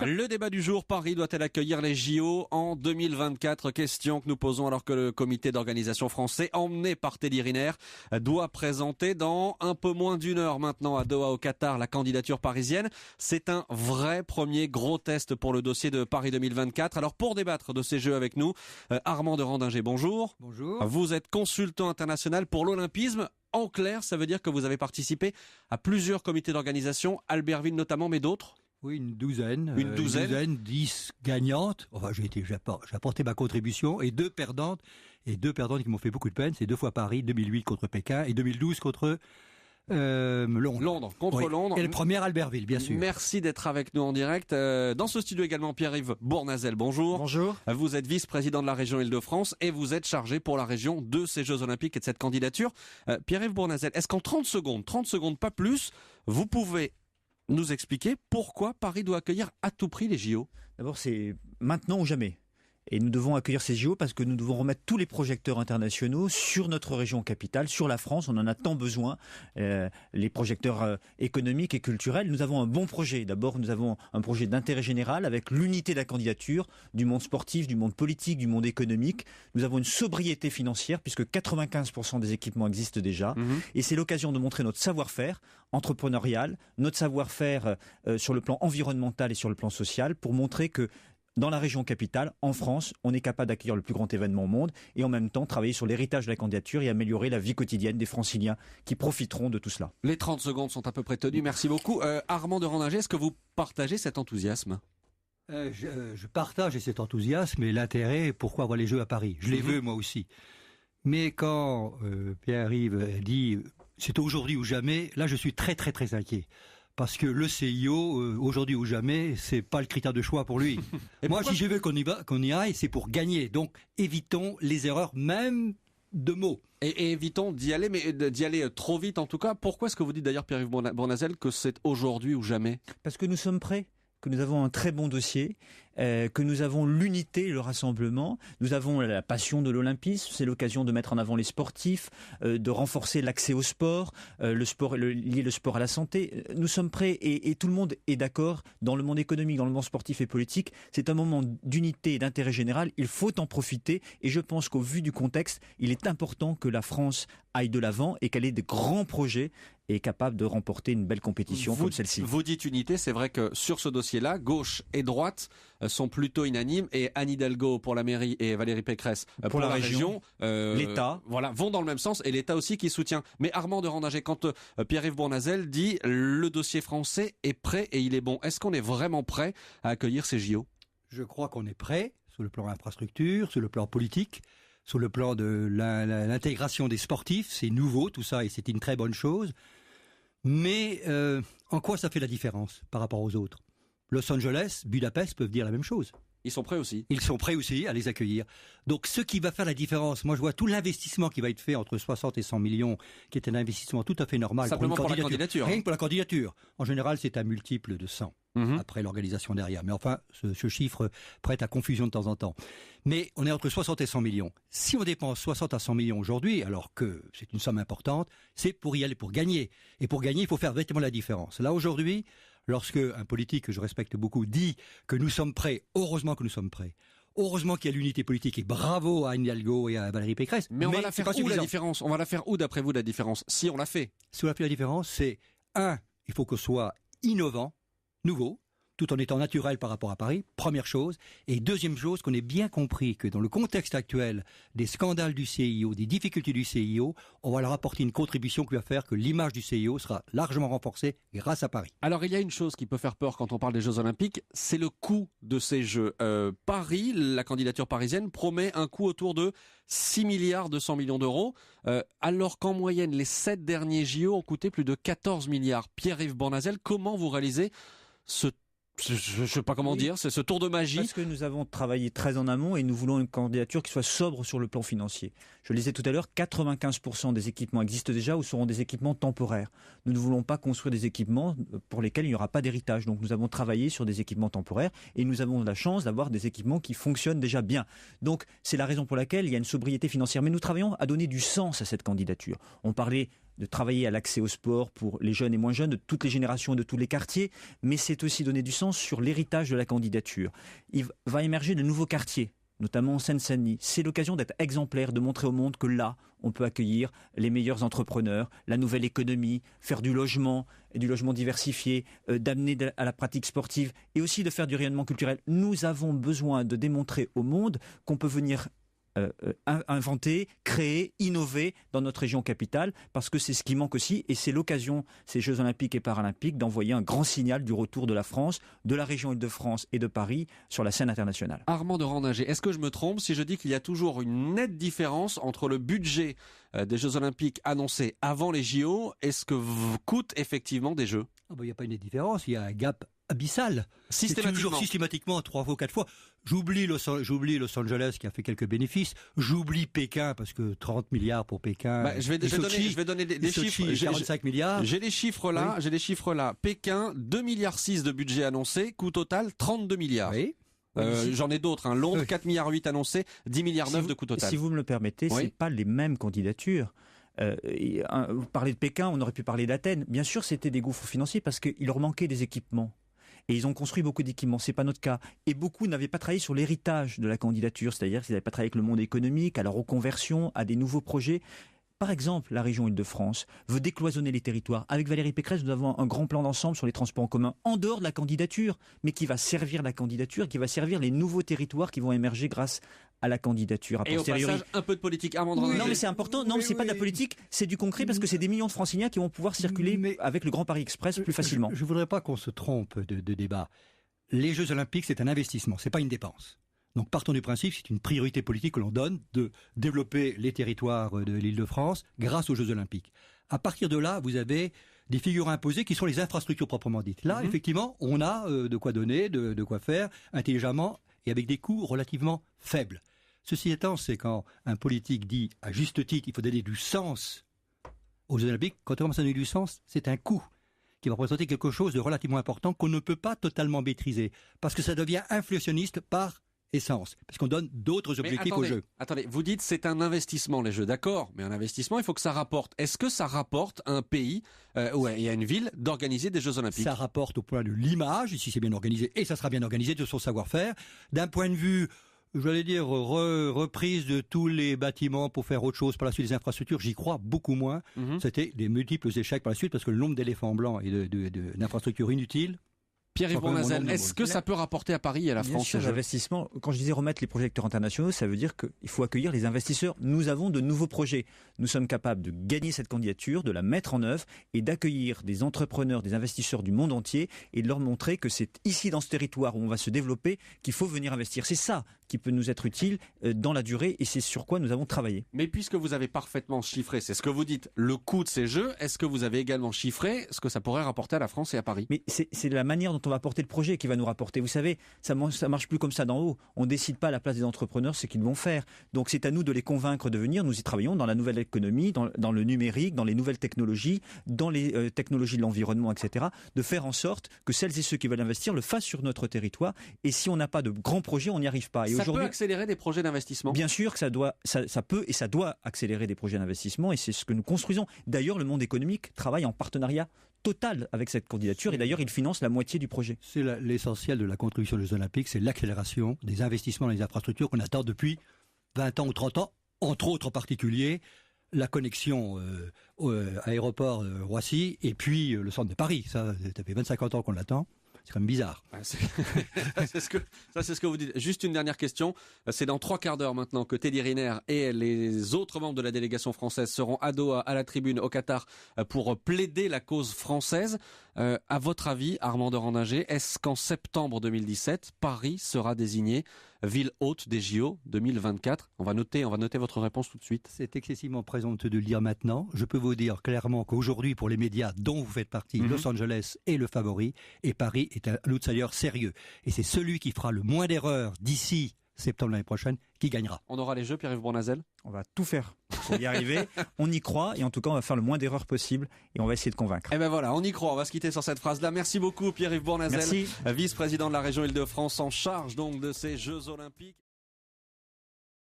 Le débat du jour, Paris doit-elle accueillir les JO en 2024? Question que nous posons alors que le comité d'organisation français, emmené par Teddy Riner, doit présenter dans un peu moins d'une heure maintenant à Doha au Qatar la candidature parisienne. C'est un vrai premier gros test pour le dossier de Paris 2024. Alors pour débattre de ces Jeux avec nous, Armand de Randinger, bonjour. Bonjour. Vous êtes consultant international pour l'Olympisme. En clair, ça veut dire que vous avez participé à plusieurs comités d'organisation, Albertville notamment, mais d'autres? Oui, une douzaine. 10 gagnantes. Enfin, j'ai apporté ma contribution et deux perdantes qui m'ont fait beaucoup de peine. C'est 2 fois Paris, 2008 contre Pékin et 2012 contre Londres. Londres. Et le premier Albertville, bien sûr. Merci d'être avec nous en direct. Dans ce studio également, Pierre-Yves Bournazel, bonjour. Bonjour. Vous êtes vice-président de la région Île-de-France et vous êtes chargé pour la région de ces Jeux Olympiques et de cette candidature. Pierre-Yves Bournazel, est-ce qu'en 30 secondes, pas plus, vous pouvez nous expliquer pourquoi Paris doit accueillir à tout prix les JO? D'abord, c'est maintenant ou jamais. Et nous devons accueillir ces JO parce que nous devons remettre tous les projecteurs internationaux sur notre région capitale, sur la France. On en a tant besoin, les projecteurs économiques et culturels. Nous avons un bon projet. D'abord, nous avons un projet d'intérêt général avec l'unité de la candidature du monde sportif, du monde politique, du monde économique. Nous avons une sobriété financière puisque 95% des équipements existent déjà. Et c'est l'occasion de montrer notre savoir-faire entrepreneurial, notre savoir-faire sur le plan environnemental et sur le plan social pour montrer que dans la région capitale, en France, on est capable d'accueillir le plus grand événement au monde et en même temps travailler sur l'héritage de la candidature et améliorer la vie quotidienne des Franciliens qui profiteront de tout cela. Les 30 secondes sont à peu près tenues. Merci beaucoup. Armand de Randinger, est-ce que vous partagez cet enthousiasme? Je partage cet enthousiasme et l'intérêt. Pourquoi avoir les Jeux à Paris? Je les veux moi aussi. Mais quand Pierre-Yves dit c'est aujourd'hui ou jamais, là je suis très très très inquiet. Parce que le CIO, aujourd'hui ou jamais, c'est pas le critère de choix pour lui. Moi, si je veux qu'on y aille, c'est pour gagner. Donc, évitons les erreurs, même de mots. Et évitons d'y aller, mais d'y aller trop vite en tout cas. Pourquoi est-ce que vous dites d'ailleurs, Pierre-Yves Bournazel, que c'est aujourd'hui ou jamais? Parce que nous sommes prêts, que nous avons un très bon dossier, que nous avons l'unité et le rassemblement, nous avons la passion de l'olympisme, c'est l'occasion de mettre en avant les sportifs, de renforcer l'accès au sport, lier le sport à la santé. Nous sommes prêts et tout le monde est d'accord dans le monde économique, dans le monde sportif et politique. C'est un moment d'unité et d'intérêt général, il faut en profiter et je pense qu'au vu du contexte, il est important que la France aille de l'avant et qu'elle ait de grands projets et est capable de remporter une belle compétition comme celle-ci. Vous dites unité, c'est vrai que sur ce dossier-là, gauche et droite sont plutôt unanimes et Anne Hidalgo pour la mairie et Valérie Pécresse pour la région, l'État, voilà, vont dans le même sens et l'État aussi qui soutient. Mais Armand de Randinger, quand Pierre-Yves Bournazel dit le dossier français est prêt et il est bon, est-ce qu'on est vraiment prêt à accueillir ces JO? Je crois qu'on est prêt sur le plan infrastructure, sur le plan politique, sur le plan de l'intégration des sportifs. C'est nouveau tout ça et c'est une très bonne chose. Mais en quoi ça fait la différence par rapport aux autres? Los Angeles, Budapest peuvent dire la même chose. Ils sont prêts aussi. Ils sont prêts aussi à les accueillir. Donc ce qui va faire la différence, moi je vois tout l'investissement qui va être fait entre 60 et 100 millions, qui est un investissement tout à fait normal. Simplement pour la candidature. Rien que pour la candidature. En général, c'est un multiple de 100. Après l'organisation derrière. Mais enfin, ce chiffre prête à confusion de temps en temps. Mais on est entre 60 et 100 millions. Si on dépense 60 à 100 millions aujourd'hui, alors que c'est une somme importante, c'est pour y aller, pour gagner. Et pour gagner, il faut faire véritablement la différence. Là, aujourd'hui, lorsque un politique que je respecte beaucoup dit que nous sommes prêts, heureusement que nous sommes prêts. Heureusement qu'il y a l'unité politique et bravo à Anne Hidalgo et à Valérie Pécresse. Mais on va la faire où la différence? On va la faire où d'après vous la différence? Si on l'a fait. Si on a fait la différence, c'est il faut qu'on soit innovant, nouveau, tout en étant naturel par rapport à Paris, première chose. Et deuxième chose, qu'on ait bien compris que dans le contexte actuel des scandales du CIO, des difficultés du CIO, on va leur apporter une contribution qui va faire que l'image du CIO sera largement renforcée grâce à Paris. Alors il y a une chose qui peut faire peur quand on parle des Jeux Olympiques, c'est le coût de ces Jeux. Paris, la candidature parisienne, promet un coût autour de 6 milliards 200 millions d'euros, alors qu'en moyenne, les 7 derniers JO ont coûté plus de 14 milliards. Pierre-Yves Bournazel, comment vous réalisez je sais pas comment dire, c'est ce tour de magie? Parce que nous avons travaillé très en amont et nous voulons une candidature qui soit sobre sur le plan financier. Je le disais tout à l'heure, 95% des équipements existent déjà ou seront des équipements temporaires. Nous ne voulons pas construire des équipements pour lesquels il n'y aura pas d'héritage. Donc nous avons travaillé sur des équipements temporaires et nous avons la chance d'avoir des équipements qui fonctionnent déjà bien. Donc c'est la raison pour laquelle il y a une sobriété financière. Mais nous travaillons à donner du sens à cette candidature. On parlait de travailler à l'accès au sport pour les jeunes et moins jeunes, de toutes les générations, de tous les quartiers, mais c'est aussi donner du sens sur l'héritage de la candidature. Il va émerger de nouveaux quartiers, notamment en Seine-Saint-Denis. C'est l'occasion d'être exemplaire, de montrer au monde que là, on peut accueillir les meilleurs entrepreneurs, la nouvelle économie, faire du logement diversifié, d'amener à la pratique sportive et aussi de faire du rayonnement culturel. Nous avons besoin de démontrer au monde qu'on peut venir inventer, créer, innover dans notre région capitale, parce que c'est ce qui manque aussi, et c'est l'occasion, ces Jeux Olympiques et Paralympiques, d'envoyer un grand signal du retour de la France, de la région Île-de-France et de Paris sur la scène internationale. Armand de Randinger, est-ce que je me trompe si je dis qu'il y a toujours une nette différence entre le budget des Jeux Olympiques annoncés avant les JO et ce que coûtent effectivement des Jeux? Il n'y a pas une différence, il y a un gap abyssal. Systématiquement 3 fois, 4 fois. J'oublie Los Angeles qui a fait quelques bénéfices. J'oublie Pékin parce que 30 milliards pour Pékin. Je vais donner des chiffres. 45 milliards. J'ai les chiffres là. Oui. J'ai les chiffres là. Pékin, 2,6 milliards de budget annoncé. Coût total 32 milliards. Oui. J'en ai d'autres. Londres, 4,8 milliards annoncé. 10,9 milliards de coût total. Si vous me le permettez, c'est pas les mêmes candidatures. Vous parlez de Pékin, on aurait pu parler d'Athènes. Bien sûr, c'était des gouffres financiers parce qu'il leur manquait des équipements. Et ils ont construit beaucoup d'équipements, c'est pas notre cas. Et beaucoup n'avaient pas travaillé sur l'héritage de la candidature, c'est-à-dire qu'ils n'avaient pas travaillé avec le monde économique, à la reconversion, à des nouveaux projets. Par exemple, la région Île-de-France veut décloisonner les territoires. Avec Valérie Pécresse, nous avons un grand plan d'ensemble sur les transports en commun, en dehors de la candidature, mais qui va servir la candidature, qui va servir les nouveaux territoires qui vont émerger grâce à la candidature. Et au passage, un peu de politique. Armand de Randinger. Non, mais c'est important. Non, c'est pas de la politique, c'est du concret, parce que c'est des millions de Franciliens qui vont pouvoir circuler avec le Grand Paris Express plus facilement. Je voudrais pas qu'on se trompe de débat. Les Jeux Olympiques, c'est un investissement, c'est pas une dépense. Donc partons du principe, c'est une priorité politique que l'on donne de développer les territoires de l'Île-de-France grâce aux Jeux Olympiques. À partir de là, vous avez des figures imposées qui sont les infrastructures proprement dites. Là, effectivement, on a de quoi donner, de quoi faire intelligemment et avec des coûts relativement faibles. Ceci étant, c'est quand un politique dit à juste titre, il faut donner du sens aux Jeux Olympiques. Quand on commence à donner du sens, c'est un coût qui va représenter quelque chose de relativement important qu'on ne peut pas totalement maîtriser parce que ça devient inflationniste par essence, parce qu'on donne d'autres objectifs aux Jeux. Attendez, vous dites c'est un investissement les Jeux, d'accord, mais un investissement, il faut que ça rapporte. Est-ce que ça rapporte à un pays ou à une ville d'organiser des Jeux Olympiques? Ça rapporte au point de l'image, si c'est bien organisé, et ça sera bien organisé, de son savoir-faire. D'un point de vue, j'allais dire, reprise de tous les bâtiments pour faire autre chose par la suite des infrastructures, j'y crois beaucoup moins. C'était des multiples échecs par la suite, parce que le nombre d'éléphants blancs et d'infrastructures inutiles. Pierre-Yves Bournazel, est-ce que ça peut rapporter à Paris et à la France? Bien sûr, l'investissement, quand je disais remettre les projecteurs internationaux, ça veut dire qu'il faut accueillir les investisseurs. Nous avons de nouveaux projets. Nous sommes capables de gagner cette candidature, de la mettre en œuvre et d'accueillir des entrepreneurs, des investisseurs du monde entier et de leur montrer que c'est ici, dans ce territoire où on va se développer, qu'il faut venir investir. C'est ça qui peut nous être utile dans la durée et c'est sur quoi nous avons travaillé. Mais puisque vous avez parfaitement chiffré, c'est ce que vous dites, le coût de ces Jeux, est-ce que vous avez également chiffré ce que ça pourrait rapporter à la France et à Paris? Mais c'est la manière dont on va porter le projet qui va nous rapporter. Vous savez, ça marche plus comme ça d'en haut. On décide pas à la place des entrepreneurs ce qu'ils vont faire. Donc c'est à nous de les convaincre de venir. Nous y travaillons dans la nouvelle économie, dans le numérique, dans les nouvelles technologies, dans les technologies de l'environnement, etc. De faire en sorte que celles et ceux qui veulent investir le fassent sur notre territoire. Et si on n'a pas de grands projets, on n'y arrive pas. Et ça peut accélérer des projets d'investissement? Bien sûr que ça peut et ça doit accélérer des projets d'investissement. Et c'est ce que nous construisons. D'ailleurs, le monde économique travaille en partenariat total avec cette candidature et d'ailleurs il finance la moitié du projet. C'est l'essentiel de la contribution des Jeux Olympiques, c'est l'accélération des investissements dans les infrastructures qu'on attend depuis 20 ans ou 30 ans, entre autres en particulier la connexion aéroport Roissy et puis le centre de Paris. Ça fait 25 ans qu'on l'attend. C'est quand même bizarre. C'est ce que vous dites. Juste une dernière question. C'est dans 3 quarts d'heure maintenant que Teddy Riner et les autres membres de la délégation française seront à Doha, à la tribune, au Qatar, pour plaider la cause française. À votre avis, Armand de Randinger, est-ce qu'en septembre 2017, Paris sera désignée ville hôte des JO 2024? On va noter votre réponse tout de suite. C'est excessivement présomptueux de le dire maintenant. Je peux vous dire clairement qu'aujourd'hui, pour les médias dont vous faites partie, Los Angeles est le favori et Paris est un outsider sérieux. Et c'est celui qui fera le moins d'erreurs d'ici septembre l'année prochaine qui gagnera. On aura les Jeux, Pierre-Yves Bournazel? On va tout faire pour y arriver. On y croit et en tout cas on va faire le moins d'erreurs possible et on va essayer de convaincre. Et ben voilà, on y croit. On va se quitter sur cette phrase-là. Merci beaucoup Pierre-Yves Bournazel, vice-président de la région Île-de-France en charge donc de ces Jeux Olympiques.